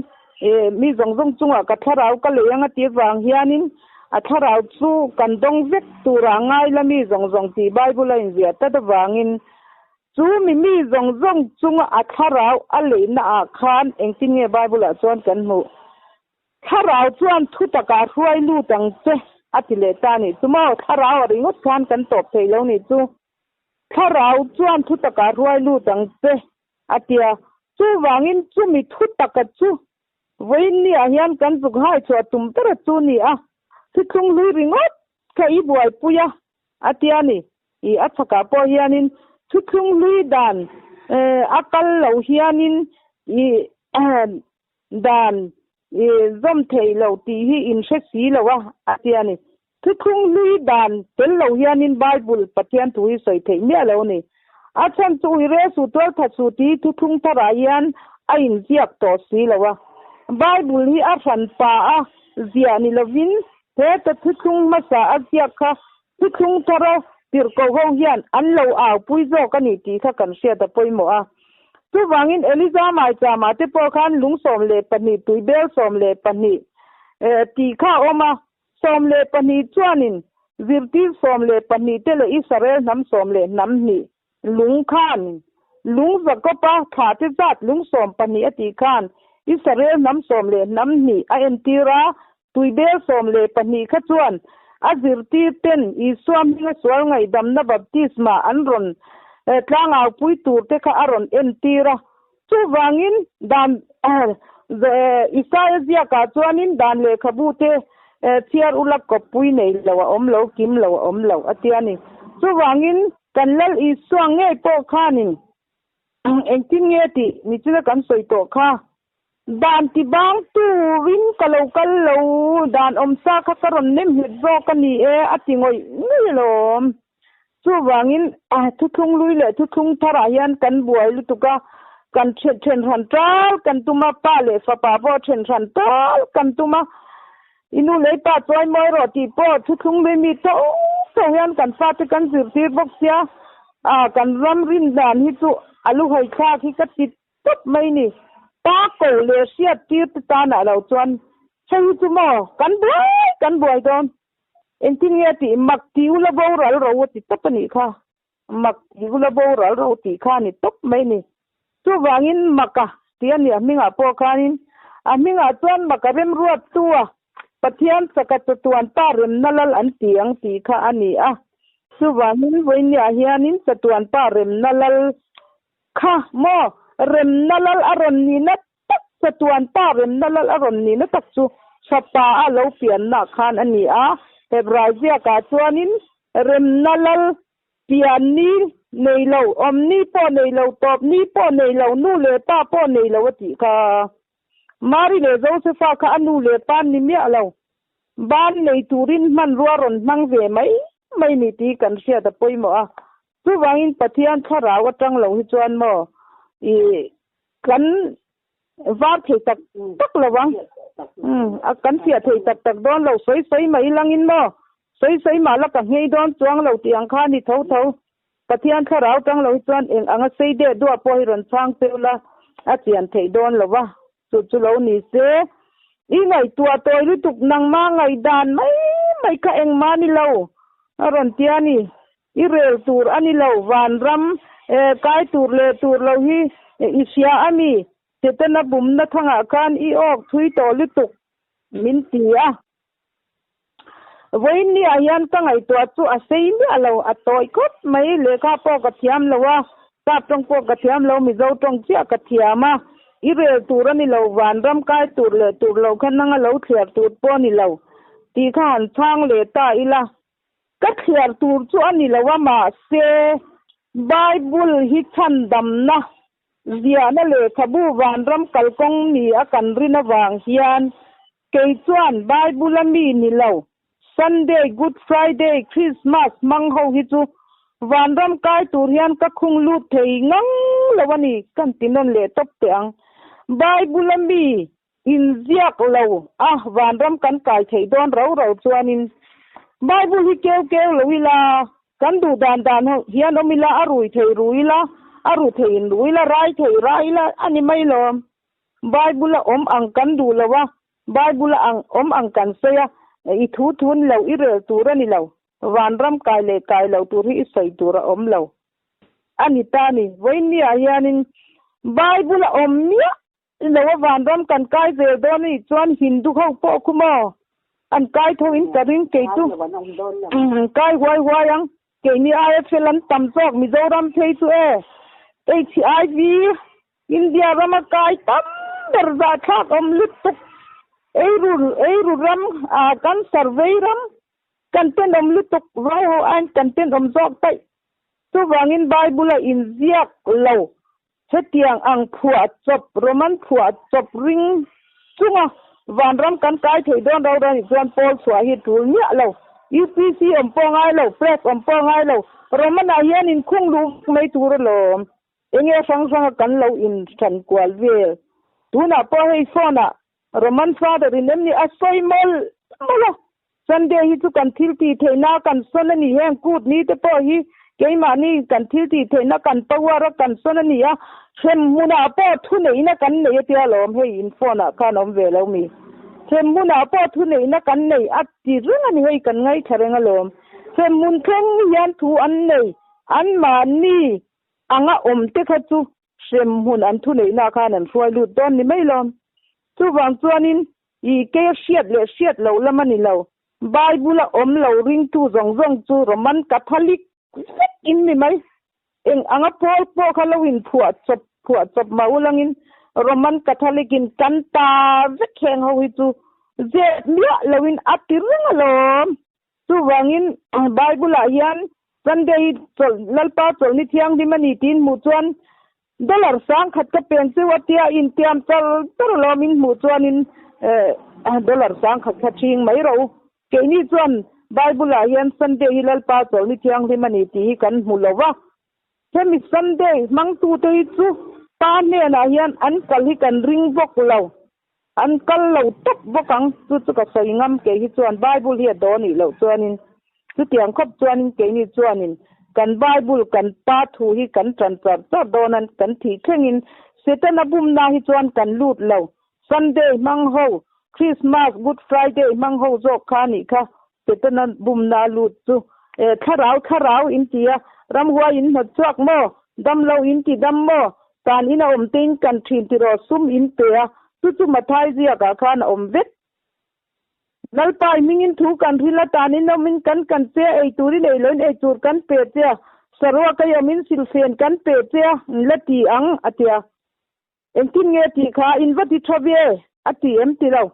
mi zongjong chunga ka tharau ka leanga ti wang hianin atharau chu kan dong vek tura ngai la mi zongjong ti bible in zia ta da wangin chu mi zongjong chunga atharau ale na khan engtin nge bible chuan kan mu tharau chuan thu taka huai lu tang che atile tani tumo tharau ringot khan kan top theilo ni chu tharau chuan thu taka huai lu tang che atia chu wangin chu mi thu taka chu voin ni hian kan zuk hai chu tum tara chu ni thu thung lui ringot ka I buai puya atia ni I athaka po hianin thu thung lui dan akal lo hianin dan zom theilo ti hi in she si lo atia ni thu thung lui dan tel lo hianin bible pathian thu hi soi thei me lo ni achan chu ire su tol tha su ti thu thung tara hian a in ziak to si lo Bible hi a ran pa a zia ni lovin he ta thuthung masa a zia kha thuthung tara tir ko hong hian an lo aw pui zo ka ni ti kha kan sia ta poimo a tu wangin Eliza mai cha ma te po khan lung som le pani tui bel som le pani ti kha oma som le pani chuanin virti som le pani te le Israel nam som le nam ni lung khan lung zakopa kha te zat lung som pani ati khan Israel nam som le nam ni a entira tui bel som le pani kha chuan a virti ten I swam ni swal ngai dam na baptisma anron tlang aw pui tur te kha aron entira chu wangin dan Isaiah ka chuanin dan le khabu te chiar ulak ko pui nei lawa om lo kim lawa om lo atiani chu wangin kanlal I swang ngai po khanin engting nge ti ni chu kan soi to kha dan ti bang tu win kalau dan om sa kha karon nem hit zo kani atingoi ni lom chu wangin thu thung lui le thu thung thara hian kan buai lu tuka kan chen ran tal kan tuma pa le fa pa bo chen ran tal kan tuma inu le pa toy moi ro ti po thu thung me mi to hian kan fa te kan zir tir bok sia kan ram rin dan hi chu alu hoi kha ki ka ti top mai ni ta ko le sia tir ta na lo chuan chei chu mo kan buai don enting ya ti mak ti ula bo ral ro ti tapani kha mak ti ula bo ral ro ti kha ni top mai ni chu wangin maka tian ni aminga po khanin aminga chuan makarem ruat tua pathian sakat tuan ta rem nalal an tiang ti kha ani a chu wangin voinia hianin satuan pa rem nalal kha mo rem nalal aron ni na tak satuan pa rem nalal aron ni na tak chu sapa a lo pian na khan ani a Hebraizia ka chuanin rem nalal piani nei lo om ni po nei lo top ni po nei lo nu le pa po nei lo ti ka mari le Josepha ka anu le pan ni mia lo ban nei turin man ruaron mang ve mai ni ti kan sia ta poimo a chu wangin pathian thara wa tang lo hi chuan mo I kan var thei tak lawang a kan sia thei tak don lo soi mai langin mo soi ma la ka ngei don chuang lo tiang kha ni tho pathian tharau tang lo chuan eng anga sei de do po hi ron chang peula a chian thei don lowa chu lo ni se I ngai tua toi lu tuk nang ma ngai dan mai ka eng ma ni lo aron tiani I rel tur ani lo van ram kai tur le tur lo hi isia ami tetana bum na thanga kan I ok thui to lu tuk min tia voin ni ayan ka ngai to chu a sei mi alo a toi kot mai le ka po ka thiam lowa ta tong po ka thiam lo mi zo tong chi ka thiama I rel tur ani lo van ram kai tur le tur lo khan nga lo thiar tur po ni lo ti khan thang le ta ila ka thiar tur chu ani lo wa ma se Bible hi chan dam na zia na le khabu van ram kalkong ni a kan rina wang hian ke chuan Bible mi ni lo Sunday Good Friday Christmas mang ho hi chu van ram kai tur hian ka khung lu thei ngang lawani kan tinon le top teang Bible mi in ziak lo van ram kan kai thei don ro chuanin Bible hi keu lo ila kan du dan ho hian omila arui thei ruila aru thein ruila rai la ani mai lo Bible om ang kan du lawa Bible ang om ang kan seya I thu thun lo I rel tur ani lo van ram kai lo tur hi sei tur om lo ani tani voini ayanin Bible om nia lo van ram kan kai ve doni chuan Hindu ho po kuma an kai tho in tarin ke tu kai wai ang ke ni IFL an tam chok Mizoram thei chu HIV India rama kai tam darza thak om lutuk Eiru ram kan survey ram content om lutuk ho an content om zok tai tu wangin Bible in ziak lo chetiang ang phua chop Roman phua chop ring chunga van ram kan kai thei don ro ni chuan Paul swa hi tul nya lo UPC om pongai lo press om pongai lo Roman a hian in khung lu mai tur lo enge sang kan lo in than kwal ve tuna po hei phone Roman father in them ni asoi mala Sunday hi tu kan thil ti theina kan son ani heng kut ni te po hi keima ni kan thil ti theina kan pawara kan son ani ya hem muna po thu nei na kan nei tia lom he in phone a kanom ve lo mi hem muna po thu nei na kan nei at ti rung ani hei kan ngai tharenga lom hem mun kheng yan thu an nei an ma ni anga om te kha chu hem mun an thu nei na khan an fuai lu don ni mai lom chu wang chuanin I ke shiat lo lamani lo Bible om lo ring tu zong chu Roman Catholic in mi mai eng anga pol po Halloween phuat chop maulangin Roman Catholic in kanta vekheng ho hi chu je mia lowin atirang alom chu wangin Bible a hian Sunday chol lalpa chol ni thiang di mani tin mu chuan dollar sang khat ka pen se watia in tiam chol lomin mu chuan in dollar sang khat thing mai ro ke ni chuan Bible a hian Sunday hilal pa chol ni thiang di mani ti kan mulowa hemi Sunday mang tu te chu pa ne na hian an kal hi kan ring bok lo an kal lo tok bokang chu ka sai ngam ke hi chuan Bible hi do ni lo chuanin chu tiang khop chuanin ke ni chuanin kan Bible kan pa thu hi kan transfer to donan kan thi thengin setan abum na hi chuan kan lut lo Sunday mang ho Christmas Good Friday mang ho zo khani kha setan bum na lut chu kharau in tia ramhua in hot chuak mo dam lo in ti dam mo kan in om tin kan thin ti ro sum in te chu mathai zia ka khan om vet lalpai mingin thu kan thila tanin no min kan che ei turi nei loin ei tur kan pe che sarwa ka yamin silfen kan pe che lati ang atia entin nge ti kha invati thabe ati em ti lo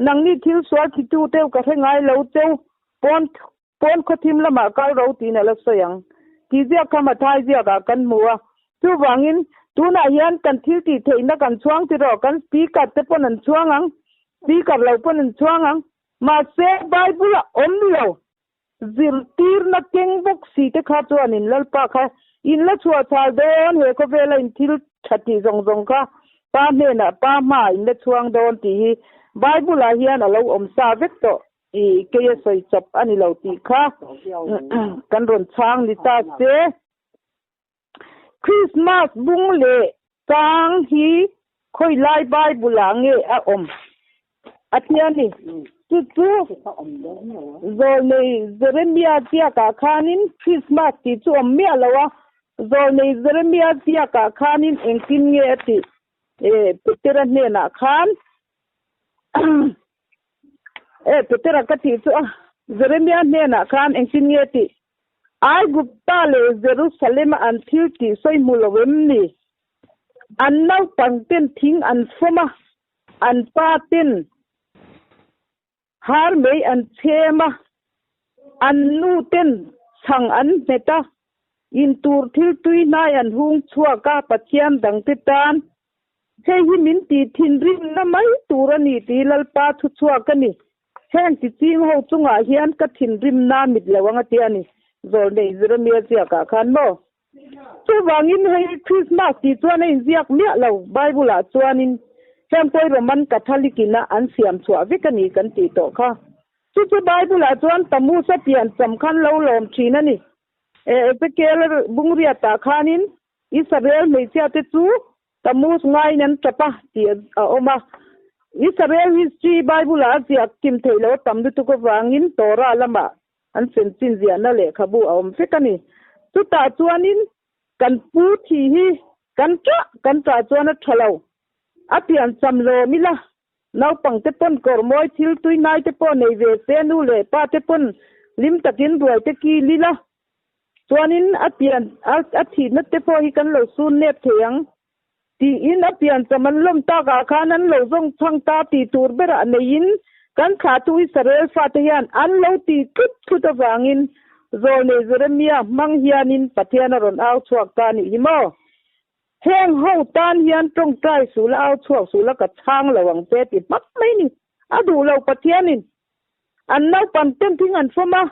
nangni thil so ki tu te ka ngai lo te pon ko thim lama kal ro ti na la sayang ti zia ka mathai zia ka kan muwa chu wangin tu na hian kan thil ti theina kan chuang ti ro kan speaker te pon an chuangang speaker lo pon an chuangang ma se Bible om lo zir tir na keng bok si te kha chuan in lalpa kha in la chua chal don he ko vela in thil thati zong ka pa ne na pa ma in la chuang don ti hi Bible a hian alo om sa vek to I ke soi chop ani lo ti kha kan ron chang ni ta che Christmas bung le tang hi khoi lai Bible a nge a om atiani tu zol nei Jeremiah tia ka khanin Christmas ti chu om me alawa zol nei Jeremiah tia ka khanin engkin nge ati petera ne na khan petera ka ti chu Jeremiah ne na khan engkin nge ati ai gupta le Jerusalem an thil ti soi mulowem ni an nau pangten thing an foma an patin har mei an chema an nu ten sang an meta in tur thil tui nai an hung chua ka pathian dang te tan he hi min ti thin rim na mai turani ti lalpa thu chua ka ni heng ti ching ho chunga hian ka thin rim na mit lawanga ti ani zol nei Jeremiah tia ka khan mo chu wangin he Christmas ti chuan in ziak mia lo Bible a chuanin Sam poi Roman Catholic ina an siam chua vikani kan ti to kha chu Bible a chuan tamu sa pian samkhan lo lom thina ni Ezekiel bungria ta khanin Israel mei sia te chu tamu ngai nan tapa ti oma Israel history Bible a ziak kim theilo tamdu tu ko wangin Torah lama an sen chin zia na le khabu om fikani chu ta chuanin kan pu thi hi kan tra chuan a thalo apian chamlo mila nau pang te pon kor moi thil tui nai te pon nei ve se nu le pa te pon lim takin ruai te ki lila chuanin apian athi na te po hi kan lo sun ne theyang ti in apian chaman lom ta ga khanan lo zong chang ta ti tur bera nein kan kha tu Israel fa te hian an lo ti thu ta wangin zol ne Jeremiah mang hianin pathian ron au chuak ta ni himo heng ho tan hian trong trai su la au chuak su la ka thang lawang te ti mak mai ni adu lo pathianin an nau pan ten thing an foma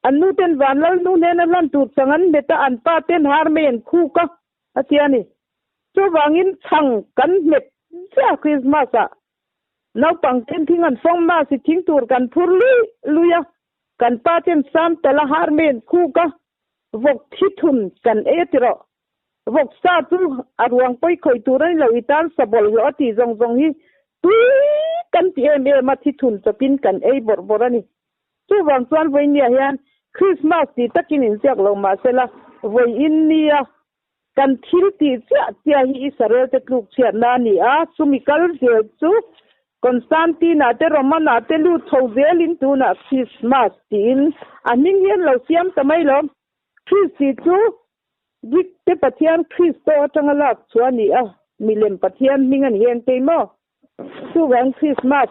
an nu ten van lal nu ne na lan tu changan beta an pa ten har men khu ka atiani chu wangin chang kan met cha Christmas a nau pang ten thing an phong ma si thing tur kan phur luya kan pa ten sam tala har men khu ka vok thi thun kan e tiro vok sa tu arwang poi khoi turai lo itan sabol lo ti zong zong hi tu kan ti me ma thi thun chapin kan e bor borani chu wang chuan voi nia hian Christmas ti takin in siak lo ma sela voi in nia kan thil ti cha hi Israel te tluk chiat na ni a sumi kal je chu Constantina te Romana te lu thozelin tu na Christmas tin aning hian lo siam tamai lo Christi chu dik te pathian Christo atangala chuani a milem pathian mingan hian te mo chu wang Christmas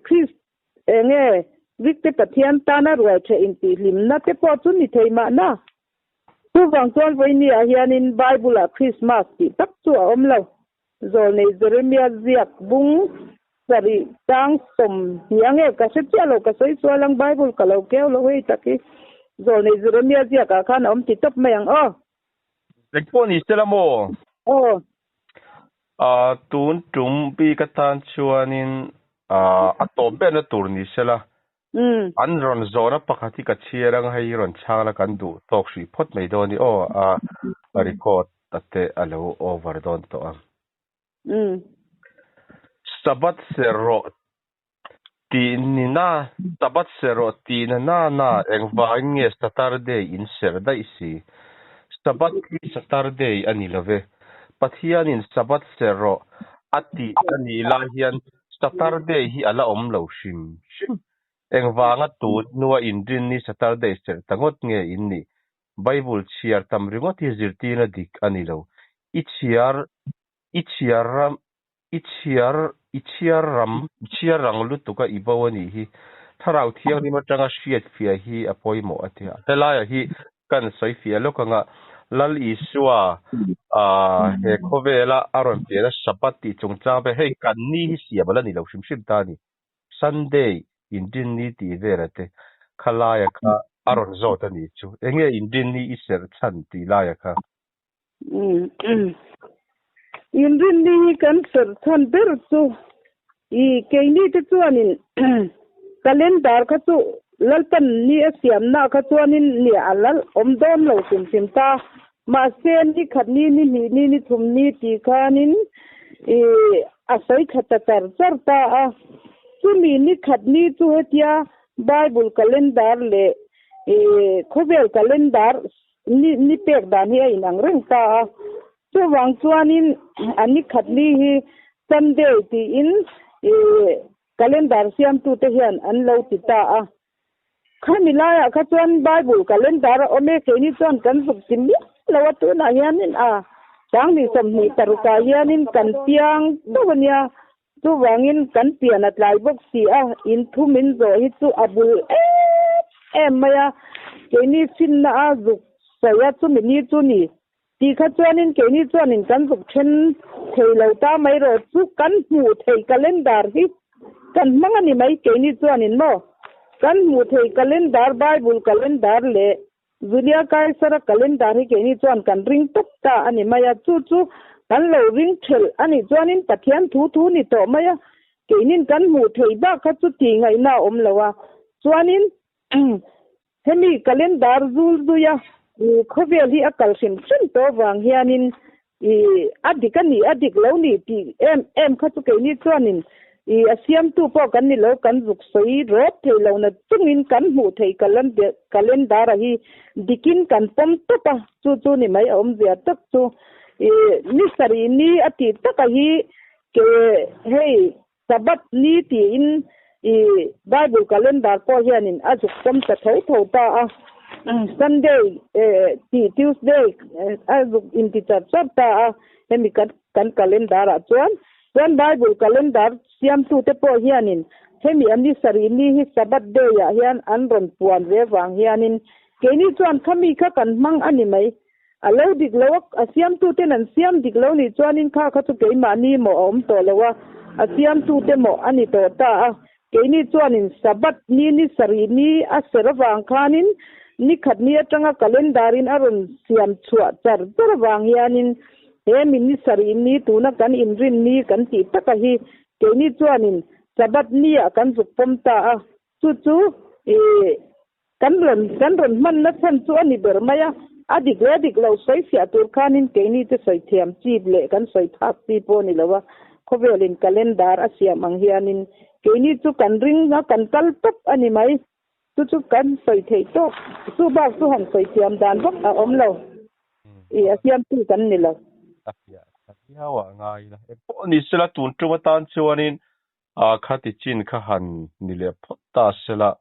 Christ nge dik te pathian tana ruai che in ti lim na te po chu ni theima na chu wang chuan voi ni a hian in Bible a Christmas ti tak chu om lo zol nei Jeremiah ziak bung sari tang som hiange ka se chalo ka soi lang Bible ka lo keu lo hei taki zol nei Jeremiah ziak ka khan om ti top mayang
lekpo ni selamo tun tum pi katan chuanin atom be na tur ni sela an ron zona pakati ka chierang hai ron changla kan du tok sri phot mai doni record tate alo over don to sabat sero tinina sabat sero tinana na engwange Saturday in serda isi sabat Saturday ani love pathian in sabat sero ati ani lahian Saturday hi ala lo shim engwanga tu nuwa indin ni Saturday ser tangot nge inni Bible chiar tamringot hi zirtina dik ani lo ichiaram lutuka ibawani hi tharau thiang ni matanga shiat fia hi apoimo atia helaya hi kan soi fia lokanga lal iswa he khovela aron pera sapati chungcha be he kan ni hi siabala ni lo shim tani Sunday indin ni ti verate khalaya kha aron zota ni chu enge indin ni iser chan ti laya kha
indin ni kan ser chan ber chu I keini te chuanin calendar kha chu lalpan ni asiam na kha chuanin ni alal omdon lo sim ta ma sen ni khatni ni thum ni ti khanin asai khata tar charta chumi ni khatni chu hetia Bible calendar le khovel calendar ni pek dan hi inang reng ta chu wang chuanin ani khatni hi Sunday ti in calendar siam tu te hian an lo ti ta khamilaya kha chuan Bible calendar ome ke ni chuan kan suk sim ni lawa tu na hianin tang ni som ni taruka hianin kan piang dawanya chu wangin kan pian atlai bok si in thumin zo hi chu abul maya ke ni sin na azuk saya chu ni chu ni ti kha chuanin ke ni chuanin kan suk then theilo ta mai ro chu kan mu thei calendar hi kan mangani mai ke ni chuanin mo kan mu thei calendar Bible calendar le Julia Kaisara calendar hi ke ni chuan kan ring tok ta ani maya chu kan lo ring thel ani chuanin pathian thu ni to maya ke nin kan mu thei ba kha chu ti ngai na om lawa chuanin hemi calendar zul duya khovel hi akal sim chen to wang hianin adik lo ni ti em kha chu ke ni chuanin asiam tu po kan ni lo kan zuk soi rot thei lo na chungin kan mu thei calendar hi dikin kan pom to pa chu ni mai om zia tak chu ni sari ni ati tak hi ke hey sabat ni ti in Bible calendar po hianin azuk pom ta tho ta Sunday Tuesday azuk in ti ta hemi kan calendar chuan Bible calendar siam tu te po hianin hemi ani sari ni hi sabat day hian an ron puan ve wang hianin keni chuan khami kha kan mang ani mai alo dik lawak asiam tu te nan siam dik lo ni chuanin kha chu ke ma ni mo om to lawa asiam tu te mo ani to ta keni chuanin sabat ni sari ni aserwang khanin ni khatni atanga calendarin aron siam chua char wang hianin he min ni sari ni tu na kan inrin ni kan ti taka hi ke ni chuanin sabat nia kan zuk pom ta a chu kan ron man na chan chu ani ber maya adik lo soi sia tur khanin ke ni te soi thiam chi le kan soi thak ti po ni lawa khovelin calendar asia manghianin ke ni chu kan ring na kan kal pap ani mai chu kan soi thei to su ba su han soi thiam dan bok a om lo asiam tu kan ni lo
ya wa ngai la e po ni sela tun tu tan chuanin a khati chin kha han ni le phota sela